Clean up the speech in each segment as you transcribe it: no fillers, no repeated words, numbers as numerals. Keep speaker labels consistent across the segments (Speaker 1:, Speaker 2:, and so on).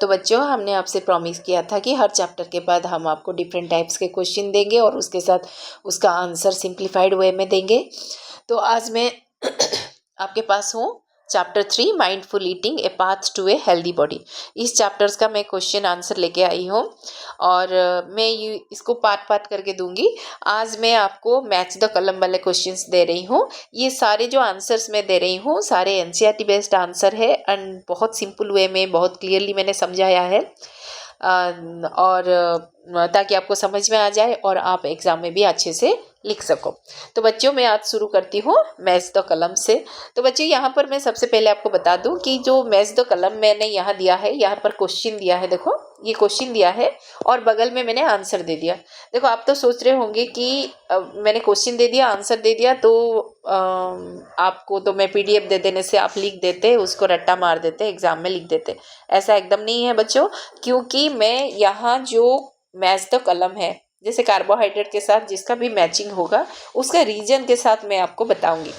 Speaker 1: तो बच्चों हमने आपसे प्रॉमिस किया था कि हर चैप्टर के बाद हम आपको डिफरेंट टाइप्स के क्वेश्चन देंगे और उसके साथ उसका आंसर सिंप्लीफाइड वे में देंगे। तो आज मैं आपके पास हूँ chapter 3 mindful eating a path to a healthy body. इस चैप्टर्स का मैं क्वेश्चन आंसर लेके आई हूँ और मैं इसको पार्ट करके दूंगी। आज मैं आपको मैच द कलम वाले क्वेश्चंस दे रही हूँ। ये सारे जो आंसर्स मैं दे रही हूँ सारे एनसीईआरटी बेस्ड आंसर है एंड बहुत सिंपल वे में बहुत क्लियरली मैंने समझाया है और ताकि आपको समझ में आ जाए और आप एग्ज़ाम में भी अच्छे से लिख सको। तो बच्चों मैं आज शुरू करती हूँ मैच द कलम से। तो बच्चों यहाँ पर मैं सबसे पहले आपको बता दूँ कि जो मैच द कलम मैंने यहाँ दिया है, यहाँ पर क्वेश्चन दिया है, देखो ये क्वेश्चन दिया है और बगल में मैंने आंसर दे दिया। देखो आप तो सोच रहे होंगे कि मैंने क्वेश्चन दे दिया, आंसर दे दिया, तो आपको तो मैं पीडीएफ दे देने से आप लिख देते, उसको रट्टा मार देते, एग्जाम में लिख देते। ऐसा एकदम नहीं है बच्चों, क्योंकि मैं यहाँ जो मैच द कलम है, जैसे कार्बोहाइड्रेट के साथ जिसका भी मैचिंग होगा उसका रीजन के साथ मैं आपको बताऊंगी।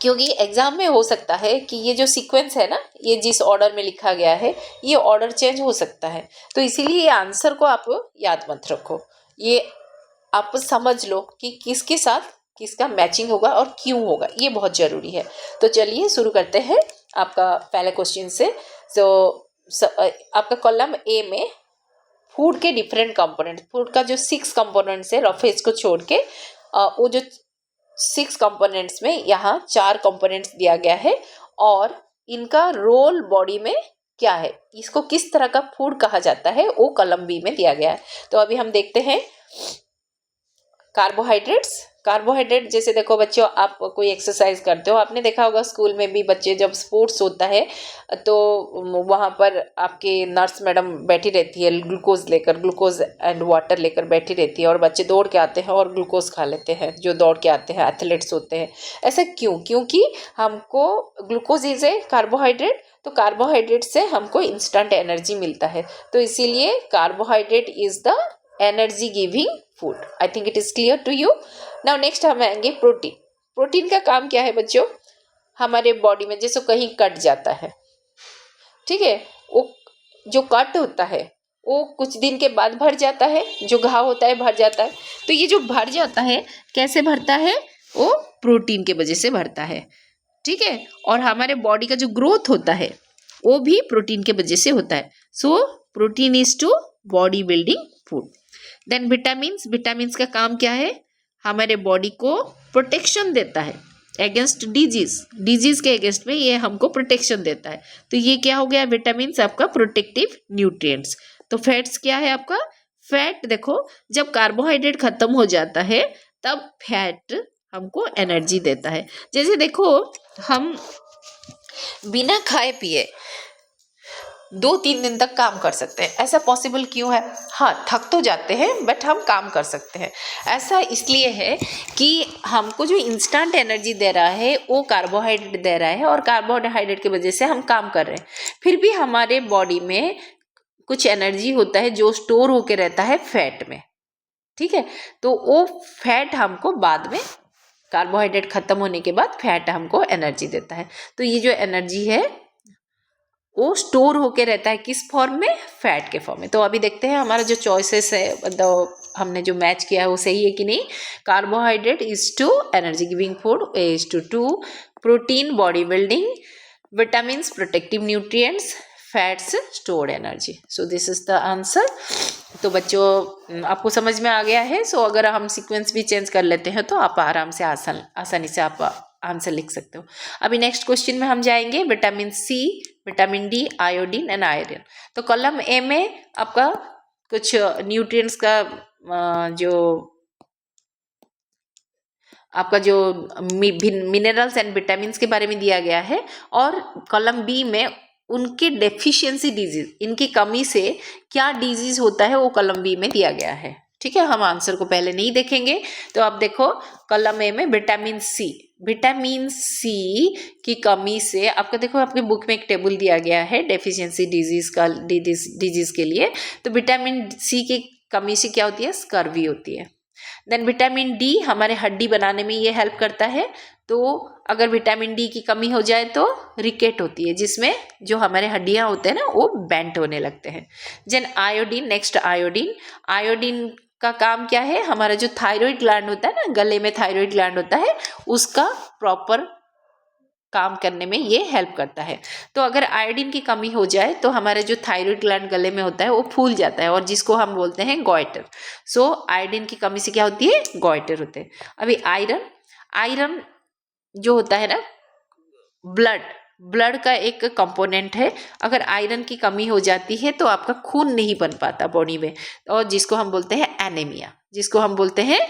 Speaker 1: क्योंकि एग्जाम में हो सकता है कि ये जो सीक्वेंस है ना, ये जिस ऑर्डर में लिखा गया है ये ऑर्डर चेंज हो सकता है, तो इसीलिए ये आंसर को आप याद मत रखो, ये आप समझ लो कि किसके साथ किसका मैचिंग होगा और क्यों होगा, ये बहुत ज़रूरी है। तो चलिए शुरू करते हैं आपका पहले क्वेश्चन से। तो आपका कॉलम ए में फूड के डिफरेंट कंपोनेंट्स, फूड का जो 6 कंपोनेंट्स है रफ इसको छोड़ के वो जो 6 कंपोनेंट्स में यहाँ 4 कंपोनेंट्स दिया गया है और इनका रोल बॉडी में क्या है, इसको किस तरह का फूड कहा जाता है वो कॉलम बी में दिया गया है। तो अभी हम देखते हैं कार्बोहाइड्रेट जैसे देखो बच्चों, आप कोई एक्सरसाइज करते हो, आपने देखा होगा स्कूल में भी बच्चे जब स्पोर्ट्स होता है तो वहाँ पर आपके नर्स मैडम बैठी रहती है ग्लूकोज एंड वाटर लेकर बैठी रहती है और बच्चे दौड़ के आते हैं और ग्लूकोज खा लेते हैं, जो दौड़ के आते हैं एथलीट्स होते हैं। ऐसा क्यों? क्योंकि हमको ग्लूकोज इज ए कार्बोहाइड्रेट, तो कार्बोहाइड्रेट से हमको इंस्टेंट एनर्जी मिलता है, तो इसीलिए carbohydrate is the energy giving food. I think it is clear to you. Now next हम आएंगे प्रोटीन का काम क्या है बच्चों, हमारे बॉडी में जैसे कहीं कट जाता है, ठीक है, वो जो कट होता है वो कुछ दिन के बाद भर जाता है, जो घाव होता है भर जाता है, तो ये जो भर जाता है कैसे भरता है, वो प्रोटीन के वजह से भरता है, ठीक है। और हमारे बॉडी का जो ग्रोथ होता है वो भी प्रोटीन के वजह से होता है। So protein is to body building food. Then vitamins का काम क्या है, हमारे बॉडी को प्रोटेक्शन देता है अगेंस्ट डिजीज के अगेंस्ट में ये हमको प्रोटेक्शन देता है। तो ये क्या हो गया, विटामिन्स आपका प्रोटेक्टिव न्यूट्रिएंट्स। तो फैट्स क्या है आपका, फैट देखो जब कार्बोहाइड्रेट खत्म हो जाता है तब फैट हमको एनर्जी देता है। जैसे देखो हम बिना खाए पिए 2-3 दिन तक काम कर सकते हैं, ऐसा पॉसिबल क्यों है? हाँ, थक तो जाते हैं बट हम काम कर सकते हैं। ऐसा इसलिए है कि हमको जो इंस्टेंट एनर्जी दे रहा है वो कार्बोहाइड्रेट दे रहा है और कार्बोहाइड्रेट की वजह से हम काम कर रहे हैं। फिर भी हमारे बॉडी में कुछ एनर्जी होता है जो स्टोर होके रहता है फैट में, ठीक है। तो वो फैट हमको बाद में, कार्बोहाइड्रेट खत्म होने के बाद फैट हमको एनर्जी देता है। तो ये जो एनर्जी है वो स्टोर होके रहता है किस फॉर्म में, फैट के फॉर्म में। तो अभी देखते हैं हमारा जो चॉइसेस है, मतलब हमने जो मैच किया है वो सही है कि नहीं। Carbohydrate is to energy giving food, a is to protein body building, vitamins protective nutrients, fats stored energy. So this is the answer. तो बच्चों आपको समझ में आ गया है। सो अगर हम सीक्वेंस भी चेंज कर लेते हैं तो आप आराम से आसानी से आप आंसर लिख सकते हो। अभी नेक्स्ट क्वेश्चन में हम जाएंगे vitamin C, vitamin D, iodine and iron. तो कॉलम ए में आपका कुछ न्यूट्रिएंट्स का जो आपका जो मिनरल्स एंड विटामिन्स के बारे में दिया गया है, और कॉलम बी में उनके डेफिशिएंसी डिजीज, इनकी कमी से क्या डिजीज होता है वो कॉलम बी में दिया गया है, ठीक है। हम आंसर को पहले नहीं देखेंगे। तो आप देखो कॉलम ए में विटामिन सी की कमी से, आपको देखो आपके बुक में एक टेबल दिया गया है डेफिशिएंसी डिजीज के लिए। तो विटामिन सी की कमी से क्या होती है, स्कर्वी होती है। देन विटामिन डी हमारे हड्डी बनाने में ये हेल्प करता है, तो अगर विटामिन डी की कमी हो जाए तो रिकेट होती है, जिसमें जो हमारे हड्डियां होते हैं ना वो बेंट होने लगते हैं। Then iodine, next iodine. Iodine का काम क्या है, हमारा जो थायराइड ग्लैंड होता है ना, गले में थायराइड ग्लैंड होता है, उसका प्रॉपर काम करने में ये हेल्प करता है। तो अगर आयोडीन की कमी हो जाए तो हमारा जो थायराइड ग्लैंड गले में होता है वो फूल जाता है, और जिसको हम बोलते हैं गॉइटर। सो आयोडीन की कमी से क्या होती है, गॉइटर होते हैं। अभी आयरन, आयरन जो होता है ना, ब्लड, ब्लड का एक कंपोनेंट है। अगर आयरन की कमी हो जाती है तो आपका खून नहीं बन पाता बॉडी में, और जिसको हम बोलते हैं एनीमिया, जिसको हम बोलते हैं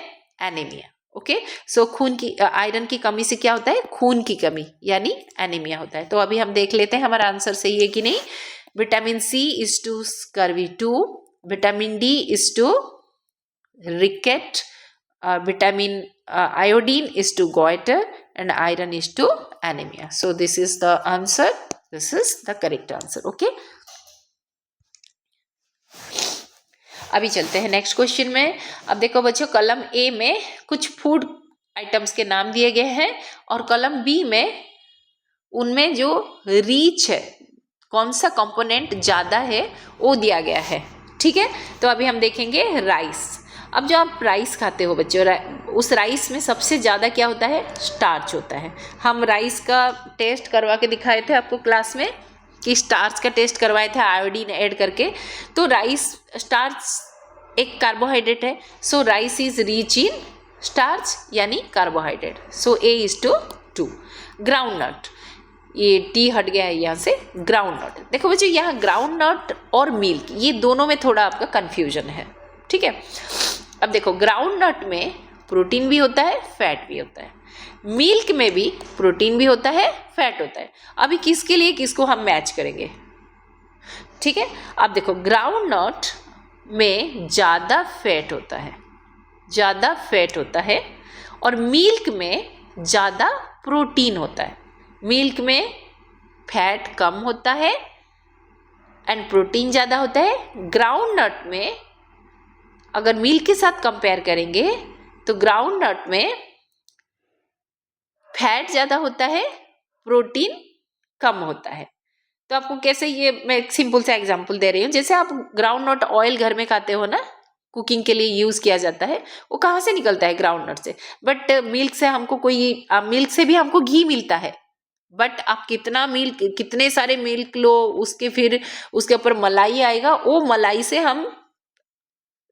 Speaker 1: एनीमिया। ओके, सो खून की आयरन की कमी से क्या होता है, खून की कमी यानी एनीमिया होता है। तो अभी हम देख लेते हैं हमारा आंसर सही है कि नहीं। Vitamin C is to scurvy 2, vitamin D is to ricket, vitamin iodine is to goiter, and iron is to anemia. So this is the answer, this is the correct answer. Okay, अभी चलते हैं next question में। अब देखो बच्चों, कलम ए में कुछ फूड आइटम्स के नाम दिए गए हैं, और कलम बी में उनमें जो रीच है, कौन सा कंपोनेंट ज़्यादा है वो दिया गया है। ठीक है, तो अभी हम देखेंगे राइस। अब जो आप राइस खाते हो बच्चों, उस राइस में सबसे ज़्यादा क्या होता है, स्टार्च होता है। हम राइस का टेस्ट करवा के दिखाए थे आपको क्लास में, कि स्टार्च का टेस्ट करवाए थे आयोडीन ऐड करके। तो राइस, स्टार्च एक कार्बोहाइड्रेट है, so rice is rich in starch यानी carbohydrate. So A is to 2। Groundnut, ये टी हट गया है यहाँ से, ग्राउंड नट। देखो बच्चों, यहाँ ग्राउंड नट और मिल्क, ये दोनों में थोड़ा आपका कंफ्यूजन है। ठीक है, अब देखो ग्राउंड नट में प्रोटीन भी होता है, फैट भी होता है। मिल्क में भी प्रोटीन भी होता है, फैट होता है। अभी किसके लिए किसको हम मैच करेंगे। ठीक है, अब देखो ग्राउंड नट में ज़्यादा फैट होता है, ज़्यादा फैट होता है, और मिल्क में ज़्यादा प्रोटीन होता है। मिल्क में फैट कम होता है एंड प्रोटीन ज़्यादा होता है। ग्राउंड नट में अगर मिल्क के साथ कंपेयर करेंगे तो ग्राउंड नट में फैट ज़्यादा होता है, प्रोटीन कम होता है। तो आपको कैसे, ये मैं एक सिंपल सा एग्जांपल दे रही हूँ। जैसे आप ग्राउंड नट ऑयल घर में खाते हो ना, कुकिंग के लिए यूज़ किया जाता है, वो कहाँ से निकलता है, ग्राउंड नट से। बट मिल्क से हमको मिल्क से भी हमको घी मिलता है, बट आप कितना मिल्क, कितने सारे मिल्क लो, उसके फिर उसके ऊपर मलाई आएगा, वो मलाई से हम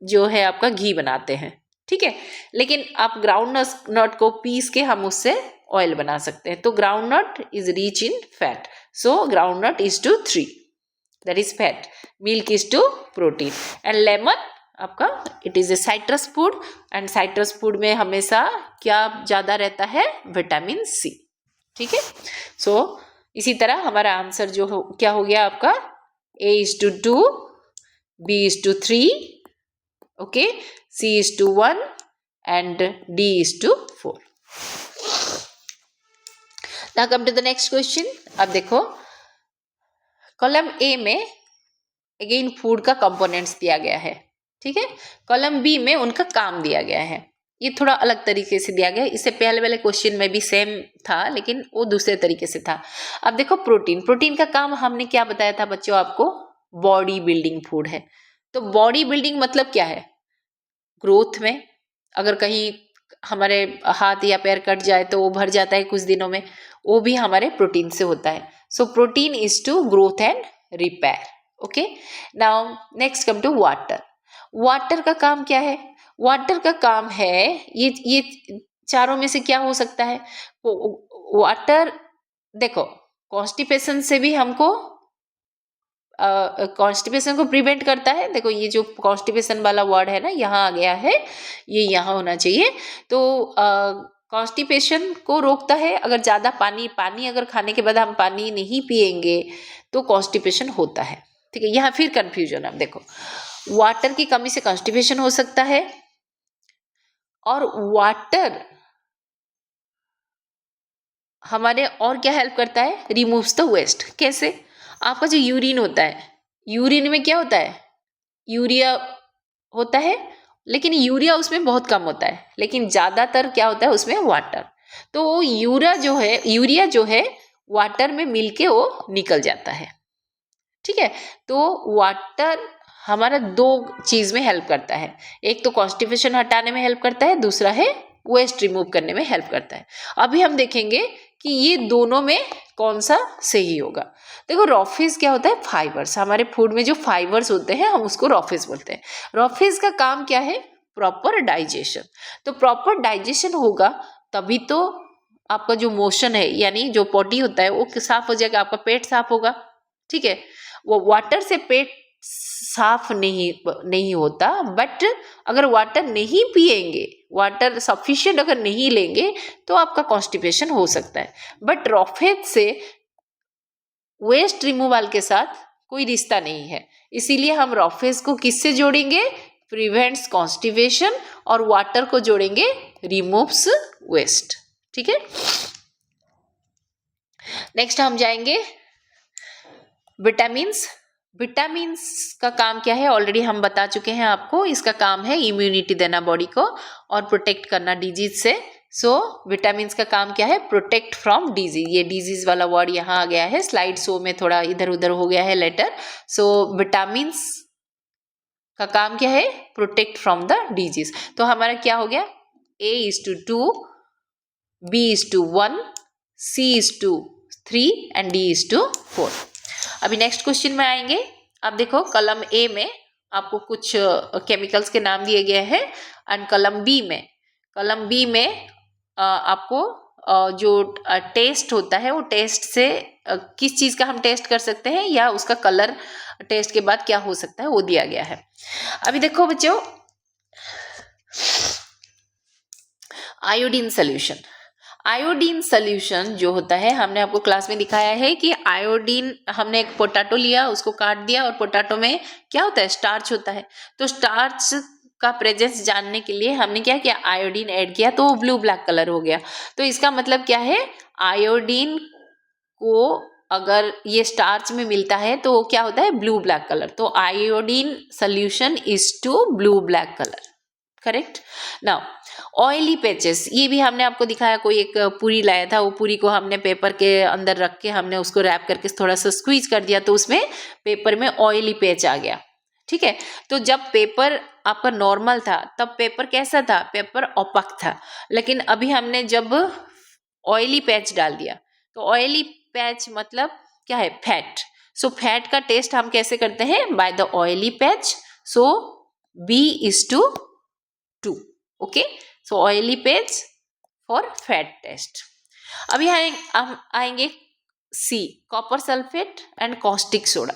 Speaker 1: जो है आपका घी बनाते हैं। ठीक है, लेकिन आप ग्राउंड नट को पीस के हम उससे ऑयल बना सकते हैं। तो groundnut is rich in fat, so groundnut is to 3, that is fat. Milk is to protein, and lemon आपका it is a citrus food, and citrus food में हमेशा क्या ज़्यादा रहता है, विटामिन सी। ठीक है, सो इसी तरह हमारा आंसर जो हो क्या हो गया आपका, A is to 2, B is to 3, okay, C is to 1 and D is to 4. Now come to the next question. अब देखो कॉलम A में अगेन फूड का कंपोनेंट्स दिया गया है। ठीक है, कॉलम B में उनका काम दिया गया है। ये थोड़ा अलग तरीके से दिया गया है, इससे पहले वाले क्वेश्चन में भी सेम था लेकिन वो दूसरे तरीके से था। अब देखो प्रोटीन, प्रोटीन का काम हमने क्या बताया था बच्चों आपको, बॉडी बिल्डिंग फूड है। तो बॉडी बिल्डिंग मतलब क्या है, ग्रोथ में, अगर कहीं हमारे हाथ या पैर कट जाए तो वो भर जाता है कुछ दिनों में, वो भी हमारे प्रोटीन से होता है। So protein is to growth and repair. Okay, now next come to water. Water का काम क्या है, वाटर का काम है, ये चारों में से क्या हो सकता है। वाटर देखो कॉन्स्टिपेशन से भी हमको कॉन्स्टिपेशन को प्रिवेंट करता है। देखो ये जो कॉन्स्टिपेशन वाला वर्ड है ना, यहाँ आ गया है, ये यहाँ होना चाहिए। तो कॉन्स्टिपेशन को रोकता है। अगर ज़्यादा पानी अगर खाने के बाद हम पानी नहीं पिएंगे तो कॉन्स्टिपेशन होता है। ठीक है, यहाँ फिर कंफ्यूजन। अब देखो वाटर की कमी से कॉन्स्टिपेशन हो सकता है, और वाटर हमारे और क्या हेल्प करता है, रिमूव्स द वेस्ट। कैसे, आपका जो यूरिन होता है, यूरिन में क्या होता है, यूरिया होता है, लेकिन यूरिया उसमें बहुत कम होता है, लेकिन ज़्यादातर क्या होता है उसमें वाटर। तो यूरिया जो है वाटर में मिलके वो निकल जाता है। ठीक है, तो वाटर हमारा दो चीज में हेल्प करता है, एक तो कॉन्स्टिपेशन हटाने में हेल्प करता है, दूसरा है वेस्ट रिमूव करने में हेल्प करता है। अभी हम देखेंगे कि ये दोनों में कौन सा सही होगा। देखो रॉफेज क्या होता है, फाइबर्स, हमारे फूड में जो फाइबर्स होते हैं हम उसको रॉफेज बोलते हैं। रॉफेज का काम क्या है, प्रॉपर डाइजेशन। तो प्रॉपर डाइजेशन होगा तभी तो आपका जो मोशन है यानी जो पॉटी होता है वो साफ हो जाएगा, आपका पेट साफ होगा। ठीक है, वो वाटर से पेट साफ नहीं होता, बट अगर वाटर नहीं पिएंगे, वाटर सफिशिएंट अगर नहीं लेंगे तो आपका कॉन्स्टिपेशन हो सकता है। बट रॉफेज से वेस्ट रिमूवल के साथ कोई रिश्ता नहीं है, इसीलिए हम रॉफेज को किससे जोड़ेंगे, प्रिवेंट्स कॉन्स्टिपेशन, और वाटर को जोड़ेंगे रिमूव्स वेस्ट। ठीक है, नेक्स्ट हम जाएंगे विटामिन्स। विटामिन्स का काम क्या है, ऑलरेडी हम बता चुके हैं आपको, इसका काम है इम्यूनिटी देना बॉडी को और प्रोटेक्ट करना डिजीज से। सो विटामिन्स का काम क्या है, प्रोटेक्ट फ्रॉम डिजीज। ये डिजीज वाला वर्ड यहाँ आ गया है, स्लाइड शो में थोड़ा इधर उधर हो गया है लेटर। सो विटामिन्स का काम क्या है, प्रोटेक्ट फ्रॉम द डिजीज। तो हमारा क्या हो गया, A:2, B:1, C:3 and D:4। अभी नेक्स्ट क्वेश्चन में आएंगे। अब देखो कलम ए में आपको कुछ केमिकल्स के नाम दिए गए हैं, एंड कलम बी में आपको जो टेस्ट होता है वो टेस्ट से किस चीज़ का हम टेस्ट कर सकते हैं या उसका कलर टेस्ट के बाद क्या हो सकता है वो दिया गया है। अभी देखो बच्चों, आयोडीन सोल्यूशन। आयोडीन सोल्यूशन जो होता है, हमने आपको क्लास में दिखाया है कि आयोडीन, हमने एक पोटैटो लिया, उसको काट दिया, और पोटैटो में क्या होता है, स्टार्च होता है। तो स्टार्च का प्रेजेंस जानने के लिए हमने क्या किया, आयोडीन ऐड किया, तो वो ब्लू ब्लैक कलर हो गया। तो इसका मतलब क्या है, आयोडीन को अगर ये स्टार्च में मिलता है तो क्या होता है, ब्लू ब्लैक कलर। तो iodine solution is to blue black colour, correct. Now oily patches, ये भी हमने आपको दिखाया, कोई एक पूरी लाया था, वो पूरी को हमने पेपर के अंदर रख के हमने उसको रैप करके थोड़ा सा स्क्वीज कर दिया, तो उसमें पेपर में ऑयली पैच आ गया। ठीक है, तो जब पेपर आपका नॉर्मल था तब पेपर कैसा था, पेपर ओपक था, लेकिन अभी हमने जब ऑयली पैच डाल दिया, तो ऑयली पैच मतलब क्या है, फैट। सो फैट का टेस्ट हम कैसे करते हैं, by the oily patch. So B:2, okay. So oily patch for fat test. अभी हम आएंगे C, copper sulphate and caustic soda.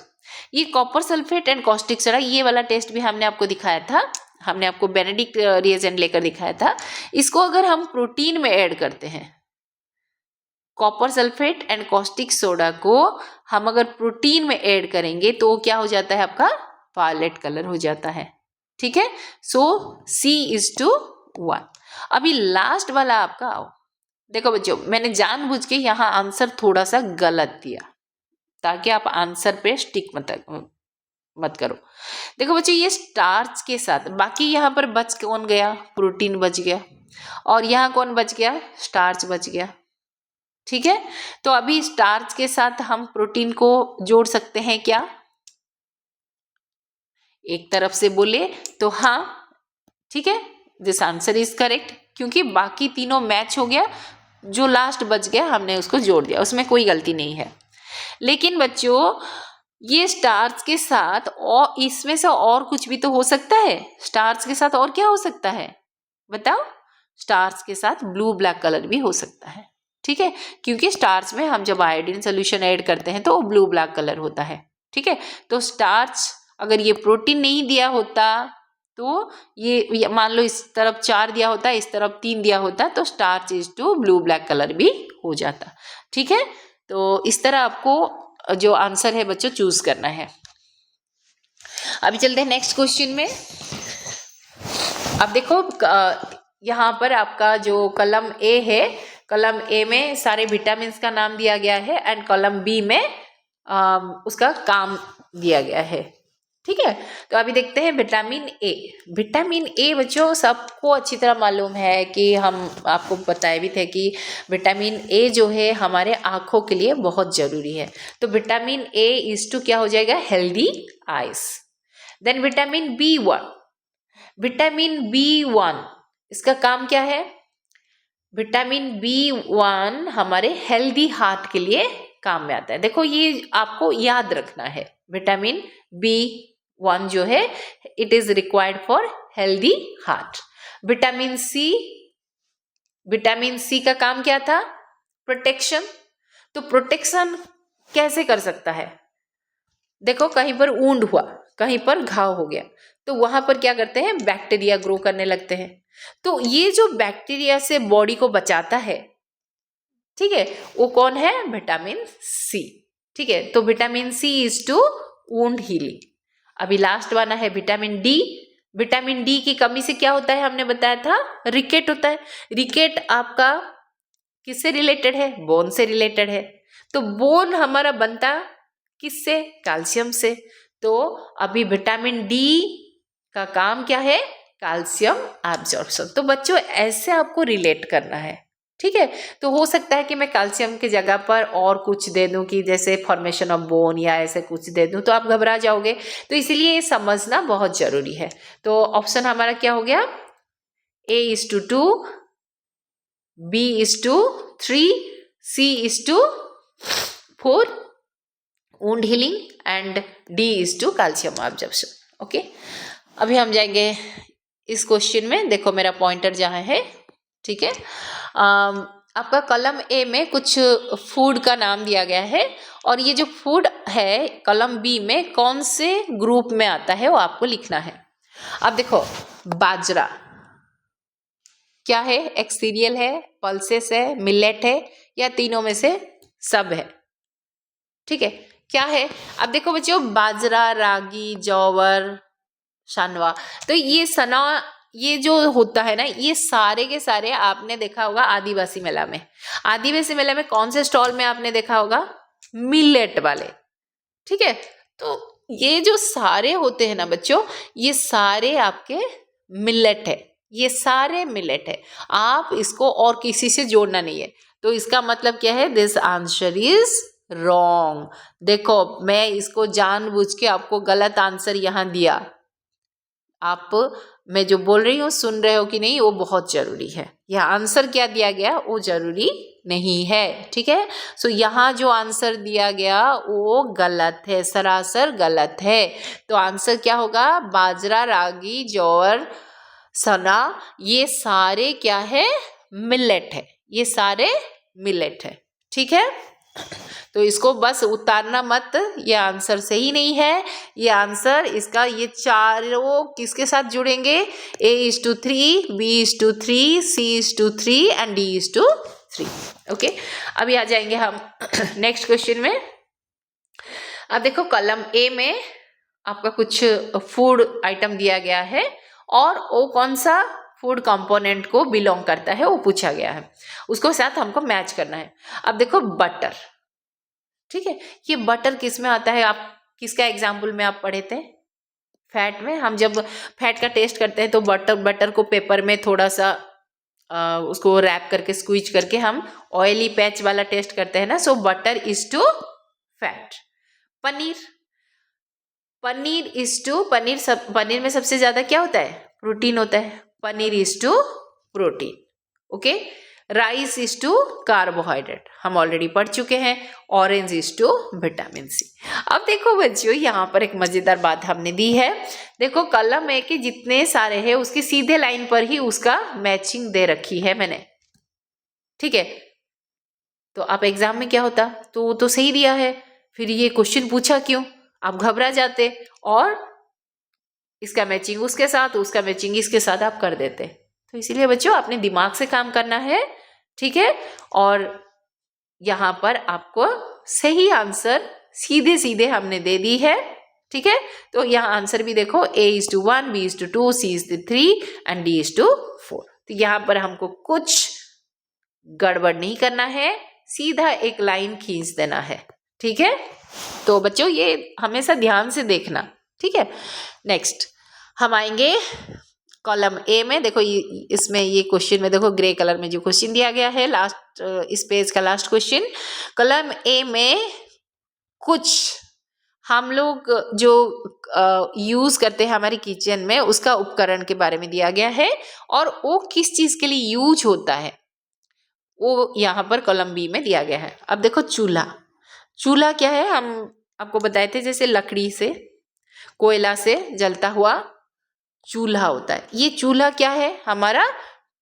Speaker 1: ये copper sulphate and caustic soda, ये वाला टेस्ट भी हमने आपको दिखाया था, हमने आपको बेनेडिक्ट रिएजेंट लेकर दिखाया था। इसको अगर हम प्रोटीन में ऐड करते हैं, copper sulphate and caustic soda को हम अगर प्रोटीन में ऐड करेंगे तो क्या हो जाता है, आपका वायलेट कलर हो जाता है। ठीक है, सो C:1। अभी लास्ट वाला आपका आओ, देखो बच्चों, मैंने जानबूझ के यहाँ आंसर थोड़ा सा गलत दिया ताकि आप आंसर पे स्टिक मत करो। देखो बच्चों, ये स्टार्च के साथ, बाकी यहाँ पर बच कौन गया, प्रोटीन बच गया, और यहाँ कौन बच गया, स्टार्च बच गया। ठीक है, तो अभी स्टार्च के साथ हम प्रोटीन को जोड़ सकते हैं क्या, एक तरफ से बोले तो हाँ, ठीक है, दिस आंसर इज करेक्ट, क्योंकि बाकी तीनों मैच हो गया, जो लास्ट बच गया हमने उसको जोड़ दिया, उसमें कोई गलती नहीं है। लेकिन बच्चों, ये स्टार्च के साथ और इसमें से और कुछ भी तो हो सकता है, स्टार्च के साथ और क्या हो सकता है बताओ, स्टार्च के साथ ब्लू ब्लैक कलर भी हो सकता है। ठीक है, क्योंकि स्टार्च में हम जब आयोडीन सोल्यूशन ऐड करते हैं तो वो ब्लू ब्लैक कलर होता है। ठीक है, तो स्टार्च अगर ये प्रोटीन नहीं दिया होता तो ये मान लो इस तरफ 4 दिया होता, इस तरफ 3 दिया होता, तो starch is to blue black colour भी हो जाता। ठीक है, तो इस तरह आपको जो आंसर है बच्चों चूज करना है। अभी चलते हैं नेक्स्ट क्वेश्चन में। अब देखो यहाँ पर आपका जो कलम ए है, कलम ए में सारे विटामिन का नाम दिया गया है, एंड कॉलम बी में उसका काम दिया गया है। ठीक है। तो अभी देखते हैं विटामिन ए। विटामिन ए बच्चों सबको अच्छी तरह मालूम है कि हम आपको बताए भी थे कि विटामिन ए जो है हमारे आँखों के लिए बहुत ज़रूरी है। तो विटामिन ए इज टू क्या हो जाएगा, healthy eyes. Then vitamin B1, vitamin B1 इसका काम क्या है, विटामिन B1 हमारे हेल्दी हार्ट के लिए काम में आता है। देखो ये आपको याद रखना है, विटामिन B1 जो है it is required for healthy heart. Vitamin C, vitamin C का काम क्या था, प्रोटेक्शन। तो प्रोटेक्शन कैसे कर सकता है, देखो कहीं पर वुंड हुआ, कहीं पर घाव हो गया, तो वहां पर क्या करते हैं, बैक्टीरिया ग्रो करने लगते हैं। तो ये जो बैक्टीरिया से बॉडी को बचाता है, ठीक है, वो कौन है, विटामिन सी। ठीक है, तो vitamin C is to wound healing. अभी लास्ट वाला है विटामिन डी। विटामिन डी की कमी से क्या होता है, हमने बताया था रिकेट होता है। रिकेट आपका किससे रिलेटेड है, बोन से रिलेटेड है। तो बोन हमारा बनता किससे, कैल्शियम से। तो अभी विटामिन डी का काम क्या है, कैल्शियम एब्जॉर्प्शन। तो बच्चों ऐसे आपको रिलेट करना है, ठीक है। तो हो सकता है कि मैं कैल्शियम की जगह पर और कुछ दे दूं कि जैसे फॉर्मेशन ऑफ बोन या ऐसे कुछ दे दूं, तो आप घबरा जाओगे। तो इसीलिए ये समझना बहुत जरूरी है। तो ऑप्शन हमारा क्या हो गया, A:2, B:3, C:4 wound healing and D:2 calcium absorption. Okay, अभी हम जाएंगे इस क्वेश्चन में। देखो मेरा पॉइंटर जहाँ है, ठीक है। आपका कलम ए में कुछ फूड का नाम दिया गया है, और ये जो फूड है कलम बी में कौन से ग्रुप में आता है वो आपको लिखना है। अब देखो बाजरा क्या है, एक सीरियल है, पल्सेस है, मिलेट है, या तीनों में से सब है, ठीक है। क्या है, अब देखो बच्चों बाजरा, रागी, जौवर, शानवा, तो ये सना, ये जो होता है ना, ये सारे के सारे आपने देखा होगा आदिवासी मेला में। आदिवासी मेला में कौन से स्टॉल में आपने देखा होगा, मिलेट वाले, ठीक है। तो ये जो सारे होते हैं ना बच्चों, ये सारे आपके मिलेट है, ये सारे मिलेट है। आप इसको और किसी से जोड़ना नहीं है। तो इसका मतलब क्या है, दिस आंसर इज रॉन्ग। देखो मैं इसको जानबूझ के आपको गलत आंसर यहाँ दिया। आप मैं जो बोल रही हूँ सुन रहे हो कि नहीं, वो बहुत जरूरी है। यह आंसर क्या दिया गया वो जरूरी नहीं है, ठीक है। सो यहाँ जो आंसर दिया गया वो गलत है, सरासर गलत है। तो आंसर क्या होगा, बाजरा, रागी, जौर, सना, ये सारे क्या है, मिलेट है, ये सारे मिलेट है, ठीक है। तो इसको बस उतारना मत, ये आंसर सही नहीं है। ये आंसर इसका, ये चारों किसके साथ जुड़ेंगे, A:3, B:3, C:3 and D:3। Okay, अभी आ जाएंगे हम नेक्स्ट क्वेश्चन में। अब देखो कलम ए में आपका कुछ फूड आइटम दिया गया है, और वो कौन सा फूड कंपोनेंट को बिलोंग करता है वो पूछा गया है, उसको साथ हमको मैच करना है। अब देखो बटर, ठीक है, ये बटर किस में आता है, आप किसका एग्जाम्पल में आप पढ़े थे, फैट में। हम जब फैट का टेस्ट करते हैं तो बटर को पेपर में थोड़ा सा उसको रैप करके स्क्वीज करके हम ऑयली पैच वाला टेस्ट करते हैं ना। So butter is to fat. Paneer, paneer is to, paneer में सबसे ज्यादा क्या होता है, प्रोटीन होता है। Paneer is to protein, okay. Rice is to carbohydrate, हम ऑलरेडी पढ़ चुके हैं। Orange is to vitamin C. अब देखो बच्चों यहाँ पर एक मजेदार बात हमने दी है। देखो कलम है कि जितने सारे हैं उसकी सीधे लाइन पर ही उसका मैचिंग दे रखी है मैंने, ठीक है। तो आप एग्जाम में क्या होता, तो वो तो सही दिया है, फिर ये क्वेश्चन पूछा क्यों, आप घबरा जाते और इसका मैचिंग उसके साथ, उसका मैचिंग इसके साथ आप कर देते। तो इसीलिए बच्चों अपने दिमाग से काम करना है, ठीक है। और यहाँ पर आपको सही आंसर सीधे सीधे हमने दे दी है, ठीक है। तो यहाँ आंसर भी देखो, A:1, B:2, C:3 and D:4। तो यहाँ पर हमको कुछ गड़बड़ नहीं करना है, सीधा एक लाइन खींच देना है, ठीक है। तो बच्चों ये हमेशा ध्यान से देखना, ठीक है। नेक्स्ट हम आएंगे कॉलम ए में। देखो इसमें ये क्वेश्चन में देखो ग्रे कलर में जो क्वेश्चन दिया गया है, लास्ट इस पेज का लास्ट क्वेश्चन। कॉलम ए में कुछ हम लोग जो यूज करते हैं हमारे किचन में उसका उपकरण के बारे में दिया गया है और वो किस चीज के लिए यूज होता है वो यहाँ पर कॉलम बी में दिया गया है। अब देखो चूल्हा, चूल्हा क्या है, हम आपको बताए थे जैसे लकड़ी से, कोयला से जलता हुआ चूल्हा होता है। ये चूल्हा क्या है, हमारा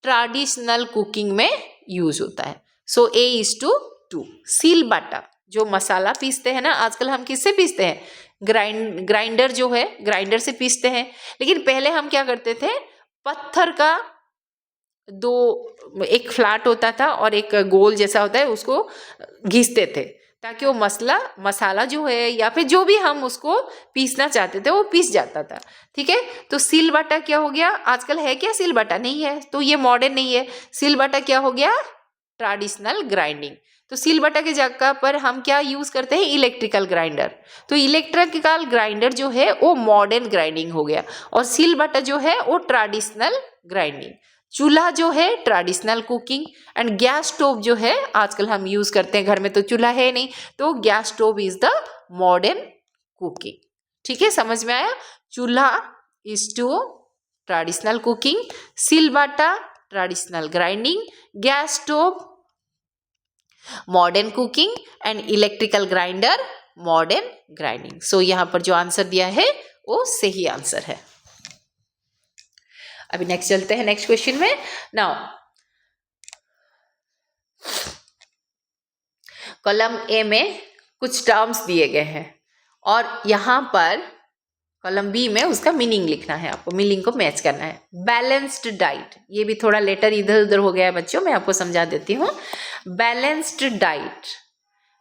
Speaker 1: ट्रेडिशनल कुकिंग में यूज होता है। सो ए इज टू 2। सिलबट्टा, जो मसाला पीसते हैं ना, आजकल हम किससे पीसते हैं, ग्राइंडर जो है ग्राइंडर से पीसते हैं। लेकिन पहले हम क्या करते थे, पत्थर का दो, एक फ्लैट होता था और एक गोल जैसा होता है, उसको घिसते थे ताकि वो मसाला जो है या फिर जो भी हम उसको पीसना चाहते थे वो पीस जाता था। ठीक है, तो सिलबट्टा क्या हो गया, आजकल है क्या सिलबट्टा, नहीं है, तो ये मॉडर्न नहीं है। सिलबट्टा क्या हो गया, ट्रेडिशनल ग्राइंडिंग। तो सिलबट्टा की जगह पर हम क्या यूज करते हैं, इलेक्ट्रिकल ग्राइंडर। तो इलेक्ट्रिकल ग्राइंडर जो है वो मॉडर्न ग्राइंडिंग हो गया और सिलबट्टा जो है वो ट्रेडिशनल ग्राइंडिंग। चूल्हा जो है traditional cooking and gas stove जो है आजकल हम यूज करते हैं, घर में तो चूल्हा है नहीं, तो gas stove is the modern cooking. ठीक है, समझ में आया। चूल्हा इज टू ट्रेडिशनल कुकिंग, सिलबट्टा traditional grinding, gas stove modern cooking and electrical grinder modern grinding. So यहाँ पर जो आंसर दिया है वो सही आंसर है। अभी नेक्स्ट चलते हैं नेक्स्ट क्वेश्चन में। नाउ कॉलम ए में कुछ टर्म्स दिए गए हैं और यहाँ पर कॉलम बी में उसका मीनिंग लिखना है, आपको मीनिंग को मैच करना है। बैलेंस्ड डाइट, ये भी थोड़ा लेटर इधर उधर हो गया है बच्चों, मैं आपको समझा देती हूँ। बैलेंस्ड डाइट,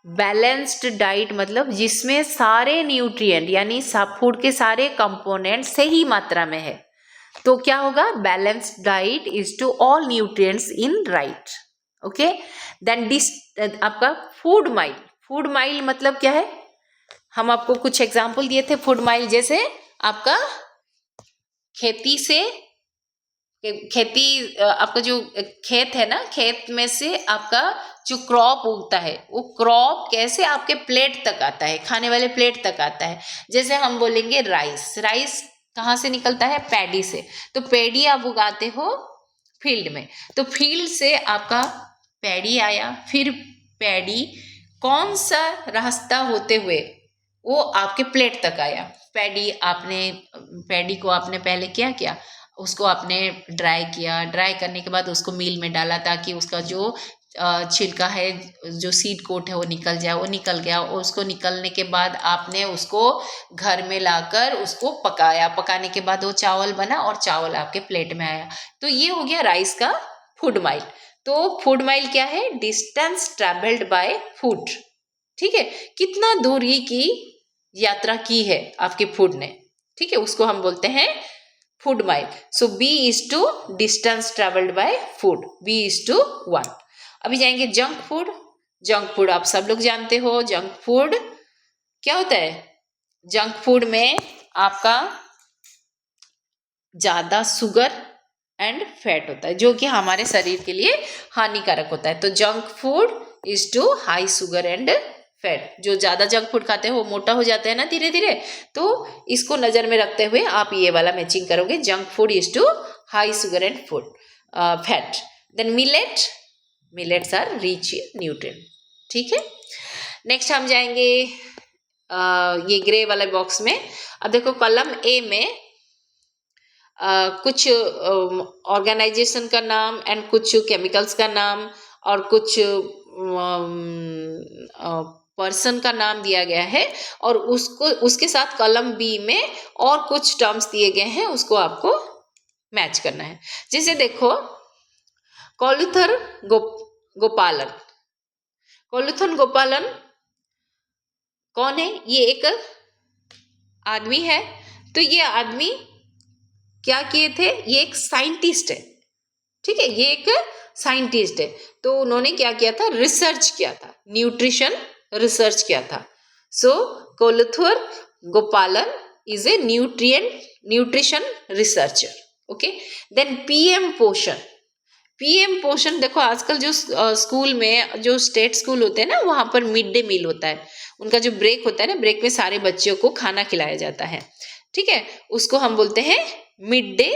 Speaker 1: बैलेंस्ड डाइट मतलब जिसमें सारे न्यूट्रिएंट यानी फूड के सारे कंपोनेंट सही मात्रा में है, तो क्या होगा, balanced diet is to all nutrients in right. Okay, then this आपका फूड माइल, फूड माइल मतलब क्या है, हम आपको कुछ एग्जाम्पल दिए थे फूड माइल, जैसे आपका खेती से आपका जो खेत है ना, खेत में से आपका जो क्रॉप उगता है वो क्रॉप कैसे आपके प्लेट तक आता है, खाने वाले प्लेट तक आता है। जैसे हम बोलेंगे राइस, राइस कहाँ से निकलता है, पैडी से। तो पैडी आप उगाते हो फील्ड में, तो फील्ड से आपका पैडी आया, फिर पैडी कौन सा रास्ता होते हुए वो आपके प्लेट तक आया। पैडी को आपने पहले क्या किया, उसको आपने ड्राई किया, ड्राई करने के बाद उसको मिल में डाला ताकि उसका जो छिलका है, जो सीड कोट है वो निकल जाए, वो निकल गया। और उसको निकलने के बाद आपने उसको घर में लाकर उसको पकाया, पकाने के बाद वो चावल बना और चावल आपके प्लेट में आया। तो ये हो गया राइस का फूड माइल। तो फूड माइल क्या है, डिस्टेंस ट्रेवल्ड बाय फूड। ठीक है, कितना दूरी की यात्रा की है आपके फूड ने, ठीक है, उसको हम बोलते हैं food mile. So B is to distance travelled by food, B is to 1। अभी जाएंगे जंक फूड। जंक फूड आप सब लोग जानते हो, जंक फूड क्या होता है, जंक फूड में आपका ज्यादा शुगर एंड फैट होता है जो कि हमारे शरीर के लिए हानिकारक होता है। तो junk food is to high sugar and fat. जो ज्यादा जंक फूड खाते हैं वो मोटा हो जाते हैं ना धीरे धीरे, तो इसको नजर में रखते हुए आप ये वाला मैचिंग करोगे, junk food is to high sugar and food fat. Then millet, millets are rich in nutrient. ठीक है, नेक्स्ट हम जाएंगे ये ग्रे वाले बॉक्स में। अब देखो कॉलम ए में कुछ ऑर्गेनाइजेशन का नाम एंड कुछ केमिकल्स का नाम और कुछ पर्सन का नाम दिया गया है और उसको उसके साथ कॉलम बी में और कुछ टर्म्स दिए गए हैं, उसको आपको मैच करना है। जैसे देखो कोलुथर गोपालन, कोलुथन गोपालन कौन है, ये एक आदमी है। तो ये आदमी क्या किए थे, ये एक साइंटिस्ट है। ठीक है, ये एक साइंटिस्ट है। तो उन्होंने क्या किया था, रिसर्च किया था, न्यूट्रिशन रिसर्च किया था। सो कोलुथर गोपालन is a nutrition researcher. Okay, then PM पोषण. PM पोषण देखो आजकल जो स्कूल में जो स्टेट स्कूल होते हैं ना वहाँ पर मिड डे मील होता है, उनका जो ब्रेक होता है ना, ब्रेक में सारे बच्चों को खाना खिलाया जाता है, ठीक है, उसको हम बोलते हैं मिड डे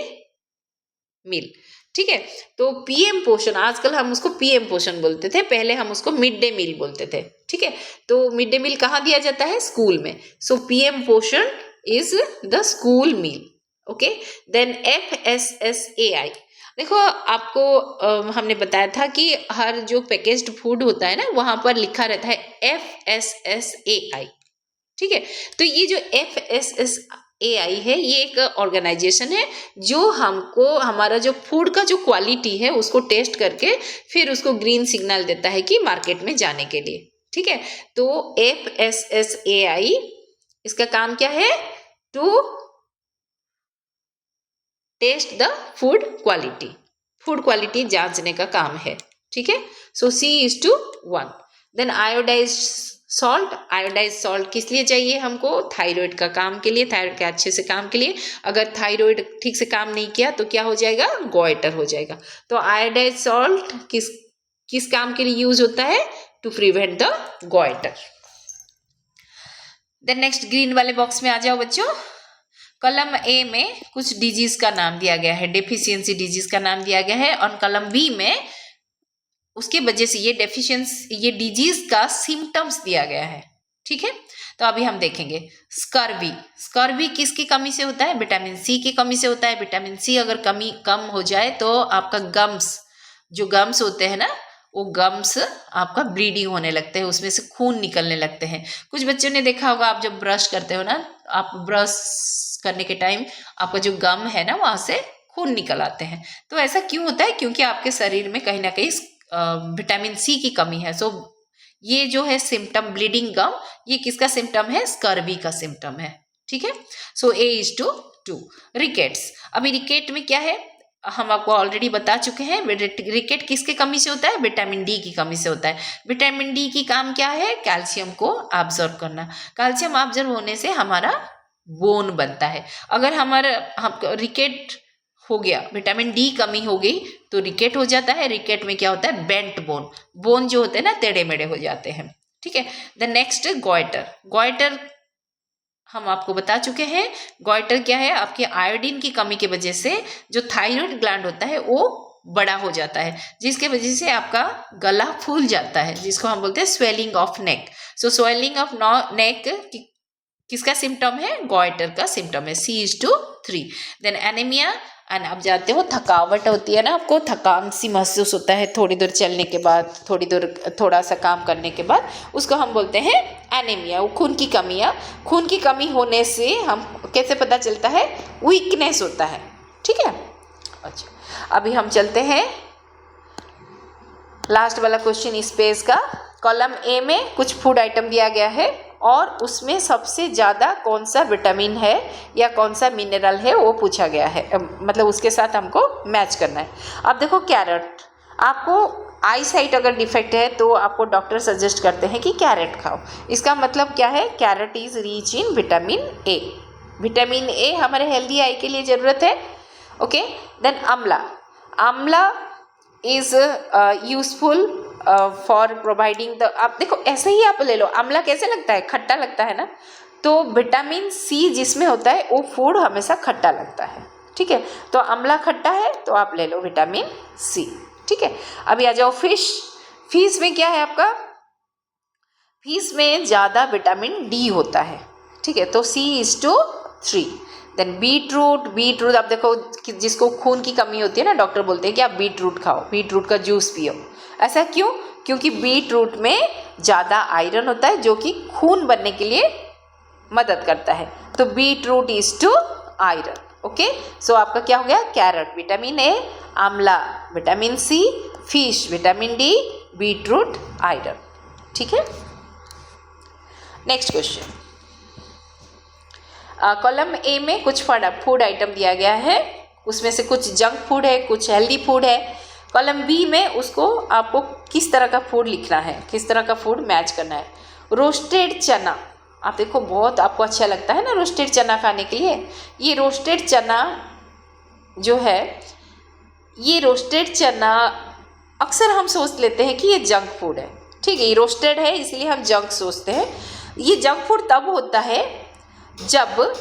Speaker 1: मील, ठीक है। तो पीएम पोषण, आजकल हम उसको पीएम पोषण बोलते थे, पहले हम उसको मिड डे मील बोलते थे, ठीक है। तो मिड डे मील कहाँ दिया जाता है? स्कूल में। So PM Poshan is the school meal. Okay, then FSSAI, देखो आपको हमने बताया था कि हर जो पैकेज्ड फूड होता है ना वहां पर लिखा रहता है FSSAI, ठीक है। तो ये जो FSSAI है ये एक ऑर्गेनाइजेशन है जो हमको हमारा जो फूड का जो क्वालिटी है उसको टेस्ट करके फिर उसको ग्रीन सिग्नल देता है कि मार्केट में जाने के लिए, ठीक है। तो FSSAI इसका काम क्या है? To test the food quality जांचने का काम है, ठीक है। सो C is to 1. Then iodized salt किस लिए चाहिए हमको? थायराइड का काम के लिए, थायराइड के अच्छे से काम के लिए। अगर थायराइड ठीक से काम नहीं किया तो क्या हो जाएगा? गॉइटर हो जाएगा। तो आयोडाइज सॉल्ट किस काम के लिए यूज होता है? To prevent the goitre. Then next green वाले बॉक्स में आ जाओ बच्चों। कॉलम ए में कुछ डिजीज का नाम दिया गया है, डेफिशिएंसी डिजीज का नाम दिया गया है, और कॉलम बी में उसके वजह से ये डिजीज का सिम्टम्स दिया गया है, ठीक है। तो अभी हम देखेंगे स्कर्वी किसकी कमी से होता है? विटामिन सी की कमी से होता है। विटामिन सी अगर कमी कम हो जाए तो आपका गम्स होते हैं ना, वो गम्स आपका ब्लीडिंग होने लगते हैं, उसमें से खून निकलने लगते हैं। कुछ बच्चों ने देखा होगा, आप जब ब्रश करते हो ना, आप ब्रश करने के टाइम आपका जो गम है ना वहां से खून निकल आते हैं। तो ऐसा क्यों होता है? क्योंकि आपके शरीर में कहीं ना कहीं विटामिन सी की कमी है। सो ये जो है सिम्टम ब्लीडिंग गम, ये किसका सिम्टम है? स्कर्वी का सिम्टम है, ठीक है। सो A is to 2. रिकेट्स, अभी रिकेट में क्या है हम आपको ऑलरेडी बता चुके हैं। रिकेट किसके कमी से होता है? विटामिन डी की कमी से होता है। विटामिन डी की काम क्या है? कैल्शियम को ऑब्जर्व करना। कैल्शियम ऑब्जर्व होने से हमारा बोन बनता है। अगर हम रिकेट हो गया, विटामिन डी कमी हो गई तो रिकेट हो जाता है। रिकेट में क्या होता है? बेंट बोन जो होते हैं ना टेढ़े मेढ़े हो जाते हैं, ठीक है। द नेक्स्ट गॉइटर हम आपको बता चुके हैं। गॉइटर क्या है? आपके आयोडीन की कमी की वजह से जो थायराइड ग्लैंड होता है वो बड़ा हो जाता है, जिसके वजह से आपका गला फूल जाता है, जिसको हम बोलते हैं swelling of neck. So swelling of neck किसका सिम्टम है? गॉइटर का सिम्टम है। C is to 3. Then anaemia, and आप जाते हो थकावट होती है ना, आपको थकान सी महसूस होता है थोड़ी दूर चलने के बाद, थोड़ा सा काम करने के बाद, उसको हम बोलते हैं एनीमिया। वो खून की कमी होने से हम कैसे पता चलता है? वीकनेस होता है, ठीक है। अच्छा, अभी हम चलते हैं लास्ट वाला क्वेश्चन इस पेज का। कॉलम ए में कुछ फूड आइटम दिया गया है और उसमें सबसे ज़्यादा कौन सा विटामिन है या कौन सा मिनरल है वो पूछा गया है, मतलब उसके साथ हमको मैच करना है। अब देखो कैरेट, आपको आई साइट अगर डिफेक्ट है तो आपको डॉक्टर सजेस्ट करते हैं कि कैरेट खाओ। इसका मतलब क्या है? Carrot is rich in vitamin A. Vitamin A हमारे हेल्दी आई के लिए ज़रूरत है, ओके। Then amla is useful for providing the, आप देखो ऐसे ही आप ले लो, आंवला कैसे लगता है? खट्टा लगता है ना। तो विटामिन सी जिसमें होता है वो फूड हमेशा खट्टा लगता है, ठीक है। तो आंवला खट्टा है तो आप ले लो विटामिन सी, ठीक है। अभी आ जाओ फिश में क्या है आपका? फिश में ज़्यादा विटामिन डी होता है, ठीक है। तो C is to 3. Then beetroot आप देखो जिसको खून की कमी होती है ना, डॉक्टर बोलते हैं कि आप बीटरूट खाओ, बीटरूट का जूस पियो। ऐसा क्यों? क्योंकि बीटरूट में ज़्यादा आयरन होता है जो कि खून बनने के लिए मदद करता है। तो beetroot is to iron, okay. So आपका क्या हो गया? कैरेट विटामिन ए, आंवला vitamin C, fish vitamin D, beetroot iron, ठीक है। नेक्स्ट क्वेश्चन, कॉलम ए में कुछ फूड आइटम दिया गया है, उसमें से कुछ जंक फूड है, कुछ हेल्दी फूड है। कॉलम बी में उसको आपको किस तरह का फूड लिखना है, किस तरह का फूड मैच करना है। रोस्टेड चना, आप देखो बहुत आपको अच्छा लगता है ना रोस्टेड चना खाने के लिए। ये रोस्टेड चना जो है, ये रोस्टेड चना अक्सर हम सोच लेते हैं कि ये जंक फूड है, ठीक है, ये रोस्टेड है इसलिए हम जंक सोचते हैं। ये जंक फूड तब होता है जब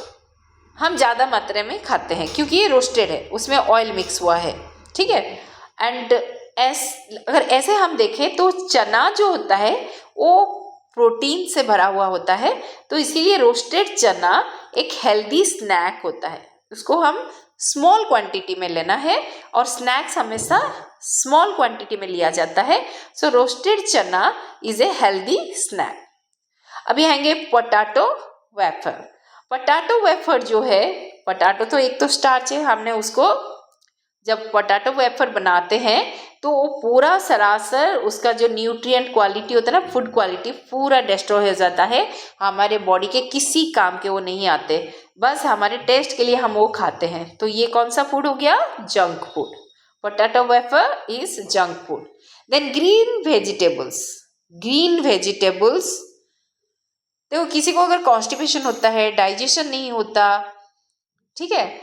Speaker 1: हम ज़्यादा मात्रा में खाते हैं, क्योंकि ये रोस्टेड है, उसमें ऑयल मिक्स हुआ है, ठीक है। एंड अगर ऐसे हम देखें तो चना जो होता है वो प्रोटीन से भरा हुआ होता है, तो इसीलिए रोस्टेड चना एक हेल्दी स्नैक होता है। उसको हम स्मॉल क्वांटिटी में लेना है, और स्नैक्स हमेशा स्मॉल क्वांटिटी में लिया जाता है। सो रोस्टेड चना इज ए हेल्दी स्नैक। अभी आएंगे पोटैटो वेफर। पोटैटो वेफर जो है, पोटैटो तो एक तो स्टार्च है, हमने उसको जब पोटैटो वेफर बनाते हैं तो वो पूरा सरासर उसका जो न्यूट्रिएंट क्वालिटी होता है ना, फूड क्वालिटी पूरा डिस्ट्रॉय हो जाता है। हमारे बॉडी के किसी काम के वो नहीं आते, बस हमारे टेस्ट के लिए हम वो खाते हैं। तो ये कौन सा फूड हो गया? Junk food. Potato wafer is junk food. Then green vegetables. Green vegetables देखो, किसी को अगर कॉन्स्टिपेशन होता है, डाइजेशन नहीं होता, ठीक है,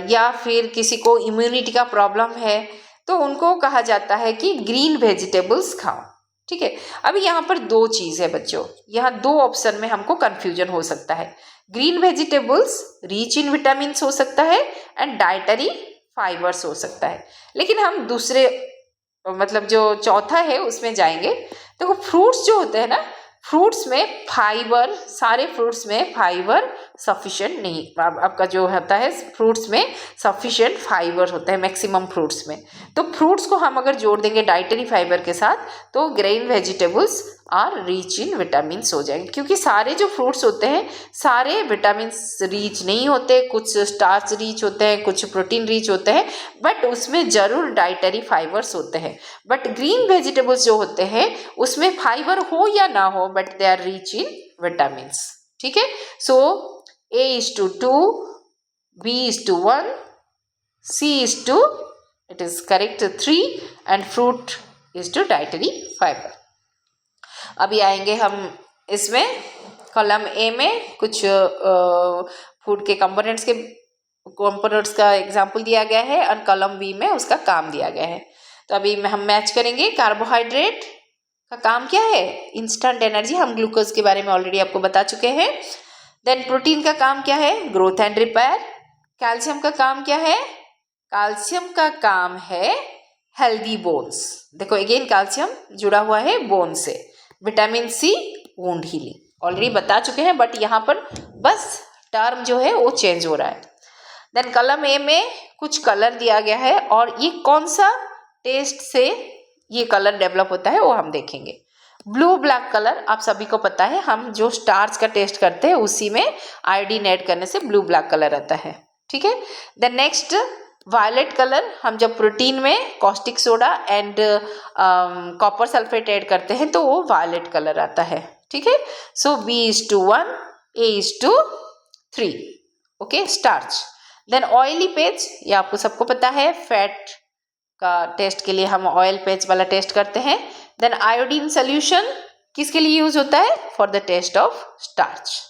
Speaker 1: या फिर किसी को इम्यूनिटी का प्रॉब्लम है, तो उनको कहा जाता है कि ग्रीन वेजिटेबल्स खाओ, ठीक है। अभी यहाँ पर दो चीज़ है बच्चों, यहाँ दो ऑप्शन में हमको कन्फ्यूजन हो सकता है। Green vegetables rich in vitamin हो सकता है एंड डाइटरी फाइबर्स हो सकता है, लेकिन हम दूसरे मतलब जो चौथा है उसमें जाएंगे। देखो फ्रूट्स जो होते हैं ना, फ्रूट्स में फाइबर, सारे फ्रूट्स में फाइबर सफिशिएंट नहीं, आपका जो होता है फ्रूट्स में सफिशिएंट फाइबर होता है मैक्सिमम फ्रूट्स में। तो फ्रूट्स को हम अगर जोड़ देंगे डाइटरी फाइबर के साथ तो green vegetables are rich in vitamins हो जाएंगे, क्योंकि सारे जो फ्रूट्स होते हैं सारे विटामिन्स रिच नहीं होते, कुछ स्टार्च रिच होते हैं, कुछ प्रोटीन रिच होते हैं, बट उसमें जरूर डाइटरी फाइबर्स होते हैं। बट ग्रीन वेजिटेबल्स जो होते हैं उसमें फाइबर हो या ना हो, but they are rich in vitamins, ठीक है। सो A:2, B:1, C:2, it is correct 3, and fruit is to dietary fiber। अभी आएंगे हम इसमें कॉलम ए में कुछ फूड के कंपोनेंट्स का एग्जाम्पल दिया गया है, और कॉलम बी में उसका काम दिया गया है। तो अभी हम मैच करेंगे। कार्बोहाइड्रेट का काम क्या है? इंस्टेंट एनर्जी, हम ग्लूकोज के बारे में ऑलरेडी आपको बता चुके हैं। देन प्रोटीन का काम क्या है? Growth and repair. कैल्शियम का काम क्या है? कैल्शियम का काम है हेल्दी बोन्स। देखो अगेन कैल्शियम जुड़ा हुआ है बोन से। Vitamin C wound healing already बता चुके हैं, बट यहाँ पर बस टर्म जो है वो चेंज हो रहा है। देन कॉलम ए में कुछ कलर दिया गया है, और ये कौन सा टेस्ट से ये कलर डेवलप होता है वो हम देखेंगे। ब्लू ब्लैक कलर आप सभी को पता है, हम जो स्टार्च का टेस्ट करते हैं उसी में आयोडीन ऐड करने से ब्लू ब्लैक कलर आता है, ठीक है। देन नेक्स्ट वायलेट कलर, हम जब प्रोटीन में caustic soda and copper sulphate add करते हैं तो वो वायलेट कलर आता है, ठीक है। So B:1, A:3, okay, starch. Then oily page, ये आपको सबको पता है, फैट का टेस्ट के लिए हम ऑयल पेज वाला टेस्ट करते हैं। देन आयोडीन सोल्यूशन किसके लिए यूज होता है? For the test of starch,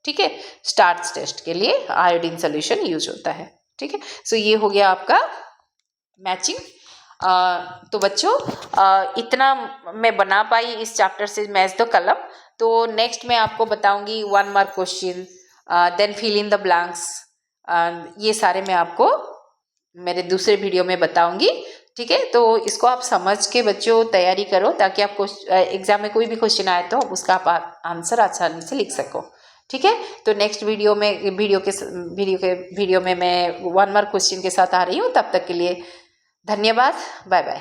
Speaker 1: ठीक है, स्टार्च टेस्ट के लिए आयोडीन सोल्यूशन यूज होता है, ठीक है। सो ये हो गया आपका मैचिंग। तो बच्चों इतना मैं बना पाई इस चैप्टर से, मैच द कलम। तो नेक्स्ट मैं आपको बताऊंगी 1 mark question, then fill in the blanks, ये सारे मैं आपको मेरे दूसरे वीडियो में बताऊंगी, ठीक है। तो इसको आप समझ के बच्चों तैयारी करो, ताकि आपको एग्जाम में कोई भी क्वेश्चन आए तो उसका आप आंसर आसानी से लिख सको, ठीक है। तो नेक्स्ट वीडियो में मैं 1 मार्क क्वेश्चन के साथ आ रही हूँ। तब तक के लिए धन्यवाद, बाय बाय।